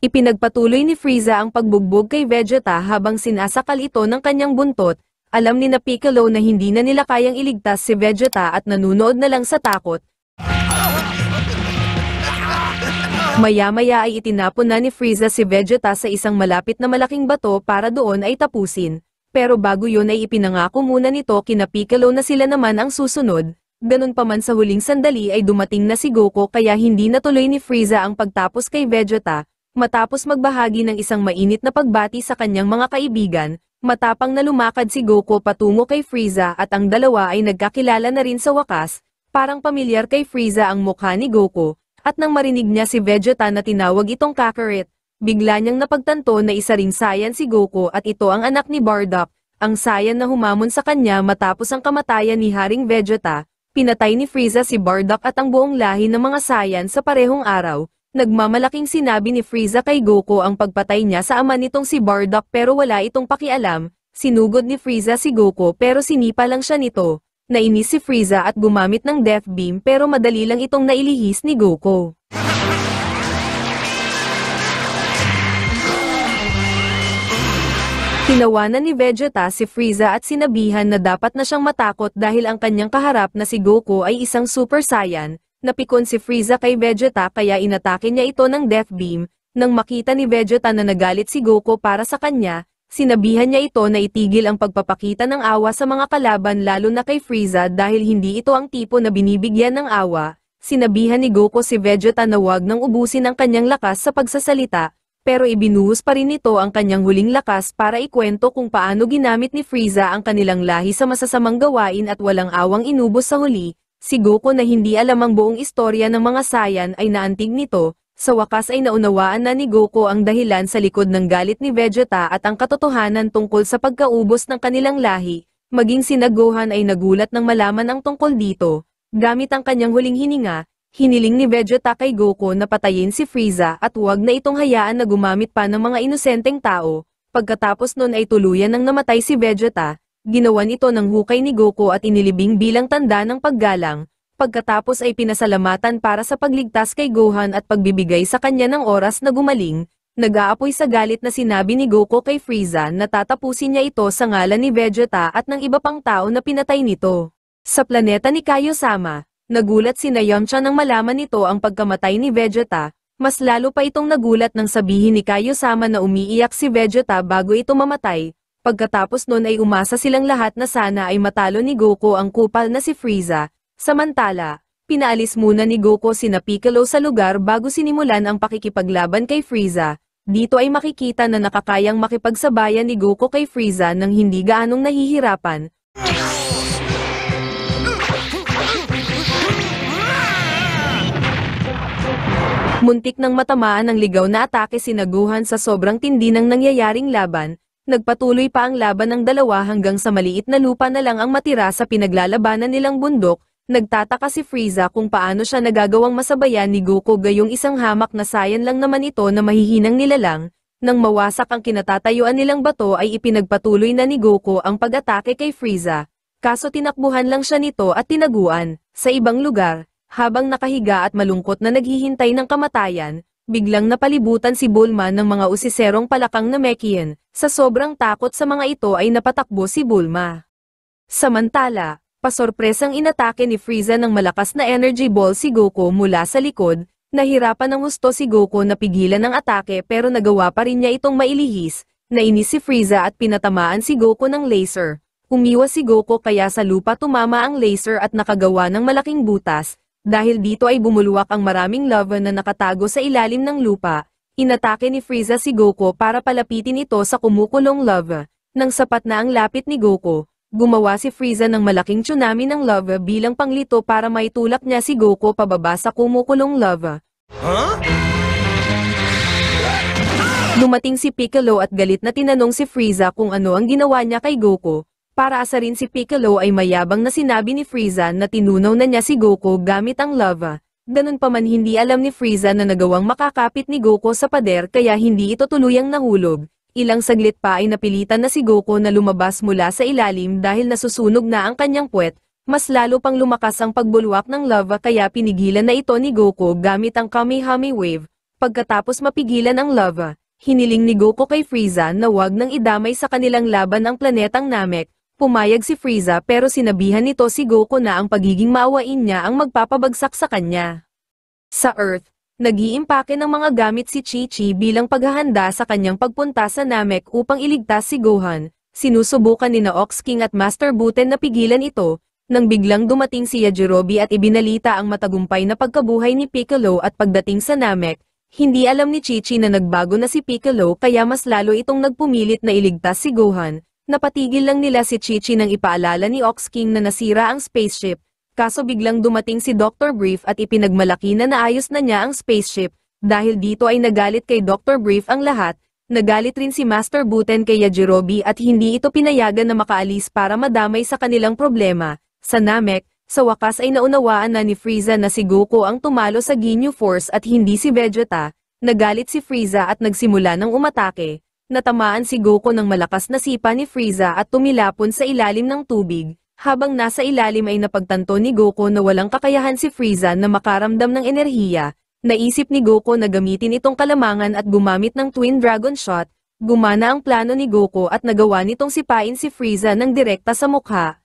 Ipinagpatuloy ni Frieza ang pagbugbog kay Vegeta habang sinasakal ito ng kanyang buntot. Alam ni Piccolo na hindi na nila kayang iligtas si Vegeta at nanunood na lang sa takot. Maya-maya ay itinapon na ni Frieza si Vegeta sa isang malapit na malaking bato para doon ay tapusin. Pero bago yun ay ipinangako muna nito kina Piccolo na sila naman ang susunod. Ganun pa man sa huling sandali ay dumating na si Goku kaya hindi natuloy ni Frieza ang pagtapos kay Vegeta. Matapos magbahagi ng isang mainit na pagbati sa kanyang mga kaibigan, matapang na lumakad si Goku patungo kay Frieza at ang dalawa ay nagkakilala na rin sa wakas. Parang pamilyar kay Frieza ang mukha ni Goku, at nang marinig niya si Vegeta na tinawag itong Kakarot, bigla niyang napagtanto na isa ring Saiyan si Goku at ito ang anak ni Bardock, ang Saiyan na humamon sa kanya matapos ang kamatayan ni Haring Vegeta. Pinatay ni Frieza si Bardock at ang buong lahi ng mga Saiyan sa parehong araw. Nagmamalaking sinabi ni Frieza kay Goku ang pagpatay niya sa ama nitong si Bardock pero wala itong pakialam. Sinugod ni Frieza si Goku pero sinipa lang siya nito. Nainis si Frieza at gumamit ng Death Beam pero madali lang itong nailihis ni Goku. Tinawanan ni Vegeta si Frieza at sinabihan na dapat na siyang matakot dahil ang kanyang kaharap na si Goku ay isang Super Saiyan. Napikon si Frieza kay Vegeta kaya inatake niya ito ng Death Beam. Nang makita ni Vegeta na nagalit si Goku para sa kanya, sinabihan niya ito na itigil ang pagpapakita ng awa sa mga kalaban lalo na kay Frieza dahil hindi ito ang tipo na binibigyan ng awa. Sinabihan ni Goku si Vegeta na huwag nang ubusin ang kanyang lakas sa pagsasalita, pero ibinuhos pa rin nito ang kanyang huling lakas para ikwento kung paano ginamit ni Frieza ang kanilang lahi sa masasamang gawain at walang awang inubos sa huli. Si Goku na hindi alam ang buong istorya ng mga Saiyan ay naantig nito, sa wakas ay naunawaan na ni Goku ang dahilan sa likod ng galit ni Vegeta at ang katotohanan tungkol sa pagkaubos ng kanilang lahi, maging si Gohan ay nagulat nang malaman ang tungkol dito. Gamit ang kanyang huling hininga, hiniling ni Vegeta kay Goku na patayin si Frieza at huwag na itong hayaan na gumamit pa ng mga inosenteng tao. Pagkatapos nun ay tuluyan nang namatay si Vegeta. Ginawan ito ng hukay ni Goku at inilibing bilang tanda ng paggalang. Pagkatapos ay pinasalamatan para sa pagligtas kay Gohan at pagbibigay sa kanya ng oras na gumaling. Nag-aapoy sa galit na sinabi ni Goku kay Frieza na tatapusin niya ito sa ngalan ni Vegeta at ng iba pang tao na pinatay nito. Sa planeta ni Kaio-sama, nagulat si Yamcha nang malaman nito ang pagkamatay ni Vegeta. Mas lalo pa itong nagulat nang sabihin ni Kaio-sama na umiiyak si Vegeta bago ito mamatay. Pagkatapos nun ay umasa silang lahat na sana ay matalo ni Goku ang kupal na si Frieza. Samantala, pinaalis muna ni Goku sina Piccolo sa lugar bago sinimulan ang pakikipaglaban kay Frieza. Dito ay makikita na nakakayang makipagsabayan ni Goku kay Frieza nang hindi gaanong nahihirapan. Muntik nang matamaan ng ligaw na atake si Gohan sa sobrang tindi ng nangyayaring laban. Nagpatuloy pa ang laban ng dalawa hanggang sa maliit na lupa na lang ang matira sa pinaglalabanan nilang bundok. Nagtataka si Frieza kung paano siya nagagawang masabayan ni Goku gayong isang hamak na Saiyan lang naman ito na mahihinang nilalang. Nang mawasak ang kinatatayuan nilang bato ay ipinagpatuloy na ni Goku ang pag-atake kay Frieza. Kaso tinakbuhan lang siya nito at tinaguan. Sa ibang lugar, habang nakahiga at malungkot na naghihintay ng kamatayan, biglang napalibutan si Bulma ng mga usiserong palakang na Namekian. Sa sobrang takot sa mga ito ay napatakbo si Bulma. Samantala, pasorpresang inatake ni Frieza ng malakas na energy ball si Goku mula sa likod. Nahirapan ng husto si Goku na pigilan ang atake pero nagawa pa rin niya itong mailihis. Nainis si Frieza at pinatamaan si Goku ng laser. Umiwas si Goku kaya sa lupa tumama ang laser at nakagawa ng malaking butas. Dahil dito ay bumulwak ang maraming lava na nakatago sa ilalim ng lupa. Inatake ni Frieza si Goku para palapitin ito sa kumukulong lava. Nang sapat na ang lapit ni Goku, gumawa si Frieza ng malaking tsunami ng lava bilang panglito para maitulak niya si Goku pababa sa kumukulong lava. Dumating si Piccolo at galit na tinanong si Frieza kung ano ang ginawa niya kay Goku. Para asarin si Piccolo ay mayabang na sinabi ni Frieza na tinunaw na niya si Goku gamit ang lava. Ganun pa man hindi alam ni Frieza na nagawang makakapit ni Goku sa pader kaya hindi ito tuluyang nahulog. Ilang saglit pa ay napilitan na si Goku na lumabas mula sa ilalim dahil nasusunog na ang kanyang puwet. Mas lalo pang lumakas ang pagbulwak ng lava kaya pinigilan na ito ni Goku gamit ang Kamehameha Wave. Pagkatapos mapigilan ang lava, hiniling ni Goku kay Frieza na wag nang idamay sa kanilang laban ang planetang Namek. Pumayag si Frieza pero sinabihan nito si Goku na ang pagiging maawain niya ang magpapabagsak sa kanya. Sa Earth, nag-iimpake ng mga gamit si Chi-Chi bilang paghahanda sa kanyang pagpunta sa Namek upang iligtas si Gohan. Sinusubukan ni Ox King at Master Buten na pigilan ito, nang biglang dumating si Yajirobe at ibinalita ang matagumpay na pagkabuhay ni Piccolo at pagdating sa Namek. Hindi alam ni Chi-Chi na nagbago na si Piccolo kaya mas lalo itong nagpumilit na iligtas si Gohan. Napatigil lang nila si Chi-Chi nang ipaalala ni Ox King na nasira ang spaceship, kaso biglang dumating si Dr. Brief at ipinagmalaki na naayos na niya ang spaceship. Dahil dito ay nagalit kay Dr. Brief ang lahat, nagalit rin si Master Buten kay Yajirobe at hindi ito pinayagan na makaalis para madamay sa kanilang problema. Sa Namek, sa wakas ay naunawaan na ni Frieza na si Goku ang tumalo sa Ginyu Force at hindi si Vegeta. Nagalit si Frieza at nagsimula ng umatake. Natamaan si Goku ng malakas na sipa ni Frieza at tumilapon sa ilalim ng tubig. Habang nasa ilalim ay napagtanto ni Goku na walang kakayahan si Frieza na makaramdam ng enerhiya. Naisip ni Goku na gamitin itong kalamangan at gumamit ng Twin Dragon Shot. Gumana ang plano ni Goku at nagawa nitong sipain si Frieza ng direkta sa mukha.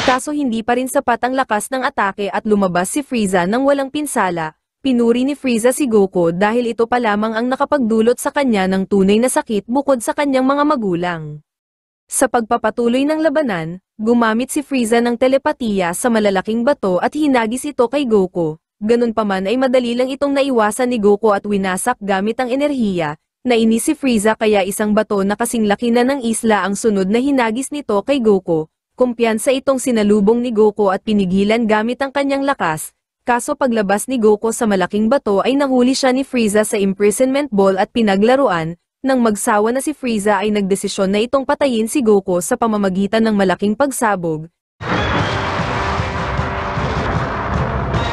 Kaso hindi pa rin sapat ang lakas ng atake at lumabas si Frieza nang walang pinsala. Pinuri ni Frieza si Goku dahil ito pa lamang ang nakapagdulot sa kanya ng tunay na sakit bukod sa kanyang mga magulang. Sa pagpapatuloy ng labanan, gumamit si Frieza ng telepatiya sa malalaking bato at hinagis ito kay Goku. Ganun pa man ay madali lang itong naiwasan ni Goku at winasak gamit ang enerhiya. Nainis si Frieza kaya isang bato na kasing laki na ng isla ang sunod na hinagis nito kay Goku. Kumpiyansa itong sinalubong ni Goku at pinigilan gamit ang kanyang lakas. Kaso paglabas ni Goku sa malaking bato ay nahuli siya ni Frieza sa imprisonment ball at pinaglaruan. Nang magsawa na si Frieza ay nagdesisyon na itong patayin si Goku sa pamamagitan ng malaking pagsabog.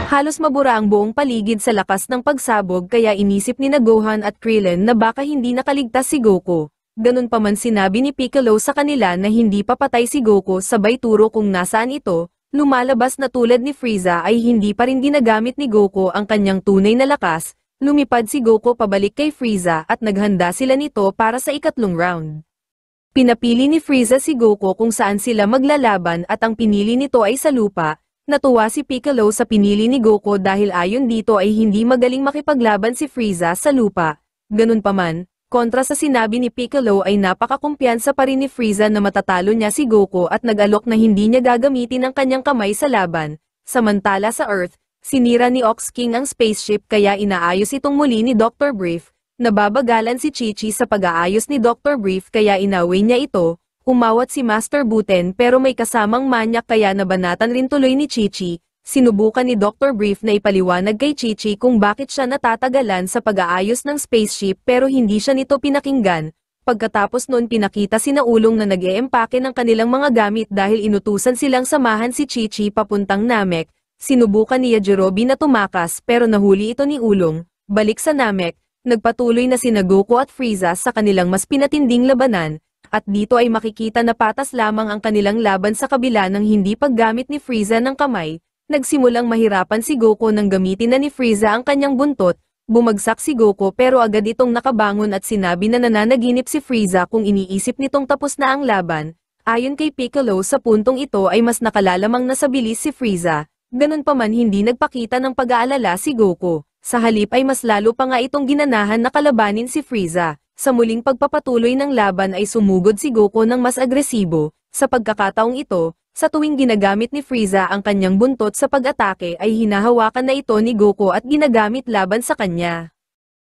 Halos mabura ang buong paligid sa lakas ng pagsabog kaya inisip ni Gohan at Krillin na baka hindi nakaligtas si Goku. Ganun pa man sinabi ni Piccolo sa kanila na hindi papatay si Goku sabay turo kung nasaan ito. Lumalabas na tulad ni Frieza ay hindi pa rin ginagamit ni Goku ang kanyang tunay na lakas. Lumipad si Goku pabalik kay Frieza at naghanda sila nito para sa ikatlong round. Pinapili ni Frieza si Goku kung saan sila maglalaban at ang pinili nito ay sa lupa. Natuwa si Piccolo sa pinili ni Goku dahil ayon dito ay hindi magaling makipaglaban si Frieza sa lupa. Ganun pa man, kontra sa sinabi ni Piccolo ay napakakumpiyansa pa rin ni Frieza na matatalo niya si Goku at nag-alok na hindi niya gagamitin ang kanyang kamay sa laban. Samantala sa Earth, sinira ni Ox King ang spaceship kaya inaayos itong muli ni Dr. Brief. Nababagalan si Chi-Chi sa pag-aayos ni Dr. Brief kaya inaway niya ito. Umawat si Master Buten pero may kasamang manyak kaya nabanatan rin tuloy ni Chi-Chi. Sinubukan ni Dr. Brief na ipaliwanag kay Chi-Chi kung bakit siya natatagalan sa pag-aayos ng spaceship pero hindi siya nito pinakinggan. Pagkatapos noon pinakita si Ulong na nag-eempake ng kanilang mga gamit dahil inutusan silang samahan si Chi-Chi papuntang Namek. Sinubukan ni Yajirobe na tumakas pero nahuli ito ni Ulong. Balik sa Namek, nagpatuloy na sina Goku at Frieza sa kanilang mas pinatinding labanan. At dito ay makikita na patas lamang ang kanilang laban sa kabila ng hindi paggamit ni Frieza ng kamay. Nagsimulang mahirapan si Goku nang gamitin na ni Frieza ang kanyang buntot. Bumagsak si Goku pero agad itong nakabangon at sinabi na nananaginip si Frieza kung iniisip nitong tapos na ang laban. Ayon kay Piccolo sa puntong ito ay mas nakalalamang na sa bilis si Frieza. Ganun pa man hindi nagpakita ng pag-aalala si Goku. Sa halip ay mas lalo pa nga itong ginanahan na kalabanin si Frieza. Sa muling pagpapatuloy ng laban ay sumugod si Goku ng mas agresibo. Sa pagkakataong ito, sa tuwing ginagamit ni Frieza ang kanyang buntot sa pag-atake ay hinahawakan na ito ni Goku at ginagamit laban sa kanya.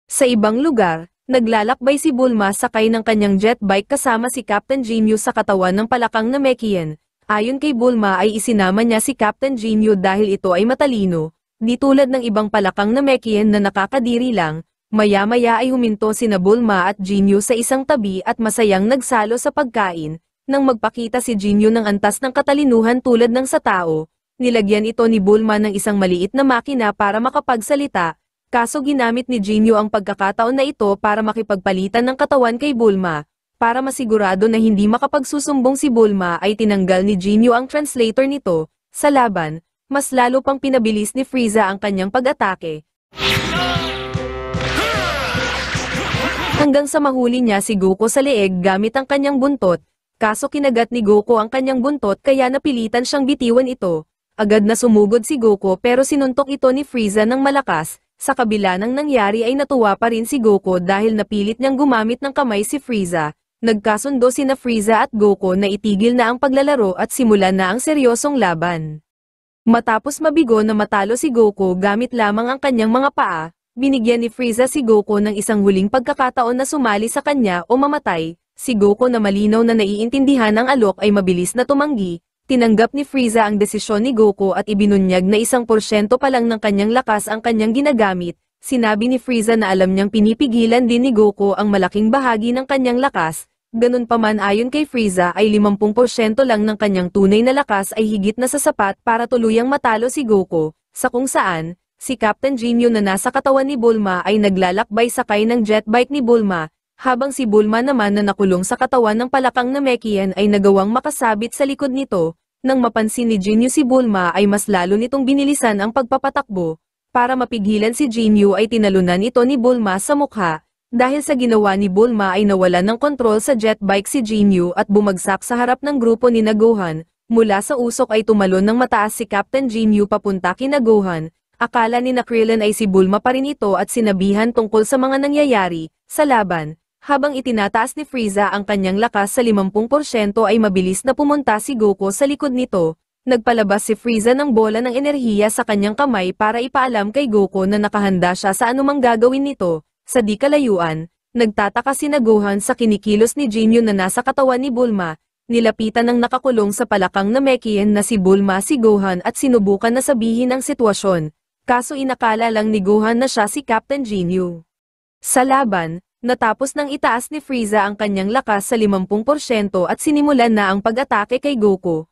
Sa ibang lugar, naglalakbay si Bulma sakay ng kanyang jet bike kasama si Captain Ginyu sa katawan ng palakang Namekian. Ayon kay Bulma ay isinama niya si Captain Ginyu dahil ito ay matalino, di tulad ng ibang palakang Namekian na nakakadiri lang. Maya-maya ay huminto sina Bulma at Ginyu sa isang tabi at masayang nagsalo sa pagkain. Nang magpakita si Ginyu ng antas ng katalinuhan tulad ng sa tao, nilagyan ito ni Bulma ng isang maliit na makina para makapagsalita, kaso ginamit ni Ginyu ang pagkakataon na ito para makipagpalitan ng katawan kay Bulma. Para masigurado na hindi makapagsusumbong si Bulma ay tinanggal ni Ginyu ang translator nito. Sa laban, mas lalo pang pinabilis ni Frieza ang kanyang pag-atake. Hanggang sa mahuli niya si Goku sa leeg gamit ang kanyang buntot, kaso kinagat ni Goku ang kanyang buntot kaya napilitan siyang bitiwan ito. Agad na sumugod si Goku pero sinuntok ito ni Frieza ng malakas. Sa kabila ng nangyari ay natuwa pa rin si Goku dahil napilit niyang gumamit ng kamay si Frieza. Nagkasundo sina Frieza at Goku na itigil na ang paglalaro at simulan na ang seryosong laban. Matapos mabigo na matalo si Goku gamit lamang ang kanyang mga paa, binigyan ni Frieza si Goku ng isang huling pagkakataon na sumali sa kanya o mamatay. Si Goku na malinaw na naiintindihan ang alok ay mabilis na tumanggi. Tinanggap ni Frieza ang desisyon ni Goku at ibinunyag na 1% pa lang ng kanyang lakas ang kanyang ginagamit. Sinabi ni Frieza na alam niyang pinipigilan din ni Goku ang malaking bahagi ng kanyang lakas. Ganun pa man ayon kay Frieza ay 50% lang ng kanyang tunay na lakas ay higit na sasapat para tuluyang matalo si Goku, sa kung saan, si Captain Ginyu na nasa katawan ni Bulma ay naglalakbay sakay ng jet bike ni Bulma, habang si Bulma naman na nakulong sa katawan ng palakang Namekian ay nagawang makasabit sa likod nito. Nang mapansin ni Ginyu si Bulma ay mas lalo nitong binilisan ang pagpapatakbo. Para mapigilan si Ginyu ay tinalunan ito ni Bulma sa mukha. Dahil sa ginawa ni Bulma ay nawalan ng kontrol sa jet bike si Ginyu at bumagsak sa harap ng grupo ni Gohan. Mula sa usok ay tumalon ng mataas si Captain Ginyu papunta kina Gohan. Akala ni Krillin ay si Bulma pa rin ito at sinabihan tungkol sa mga nangyayari sa laban. Habang itinataas ni Frieza ang kanyang lakas sa 50% ay mabilis na pumunta si Goku sa likod nito. Nagpalabas si Frieza ng bola ng enerhiya sa kanyang kamay para ipaalam kay Goku na nakahanda siya sa anumang gagawin nito. Sa di kalayuan, nagtataka si Gohan sa kinikilos ni Ginyu na nasa katawan ni Bulma. Nilapitan ng nakakulong sa palakang Namekian na si Bulma si Gohan at sinubukan na sabihin ang sitwasyon. Kaso inakala lang ni Gohan na siya si Captain Ginyu. Sa laban, natapos nang itaas ni Frieza ang kanyang lakas sa 50% at sinimulan na ang pag-atake kay Goku.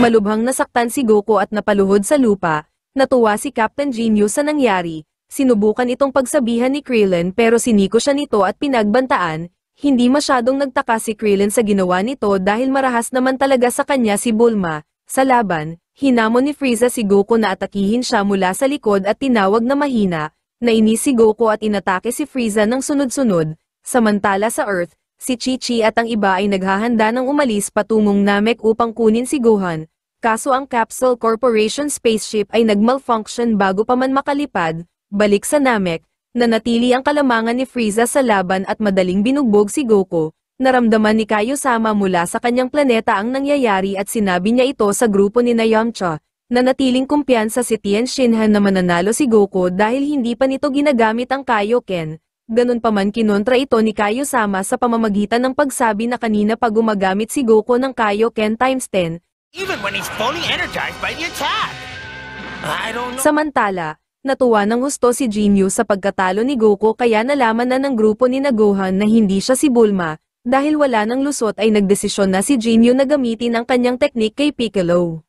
Malubhang nasaktan si Goku at napaluhod sa lupa. Natuwa si Captain Ginyu sa nangyari. Sinubukan itong pagsabihan ni Krillin pero siniko siya nito at pinagbantaan. Hindi masyadong nagtaka si Krillin sa ginawa nito dahil marahas naman talaga sa kanya si Bulma. Sa laban, hinamon ni Frieza si Goku na atakihin siya mula sa likod at tinawag na mahina. Nainis si Goku at inatake si Frieza ng sunod-sunod. Samantala sa Earth, si Chi-Chi at ang iba ay naghahanda ng umalis patungong Namek upang kunin si Gohan. Kaso ang Capsule Corporation spaceship ay nagmalfunction bago pa man makalipad. Balik sa Namek, nanatili ang kalamangan ni Frieza sa laban at madaling binugbog si Goku. Naramdaman ni Kaiosama mula sa kanyang planeta ang nangyayari at sinabi niya ito sa grupo ni Yamcha. Nanatiling kumpiyansa si Tien Shinhan na mananalo si Goku dahil hindi pa nito ginagamit ang Kaioken. Ganun pa man kinontra ito ni Kaiosama sa pamamagitan ng pagsabi na kanina pa gumagamit si Goku ng Kaioken times 10. Even when he's fully energized by the attack. I don't know. Samantala, natuwa ng husto si Ginyu sa pagkatalo ni Goku kaya nalaman na ng grupo ni Gohan na hindi siya si Bulma. Dahil wala ng lusot ay nagdesisyon na si Ginyu na gamitin ang kanyang teknik kay Piccolo.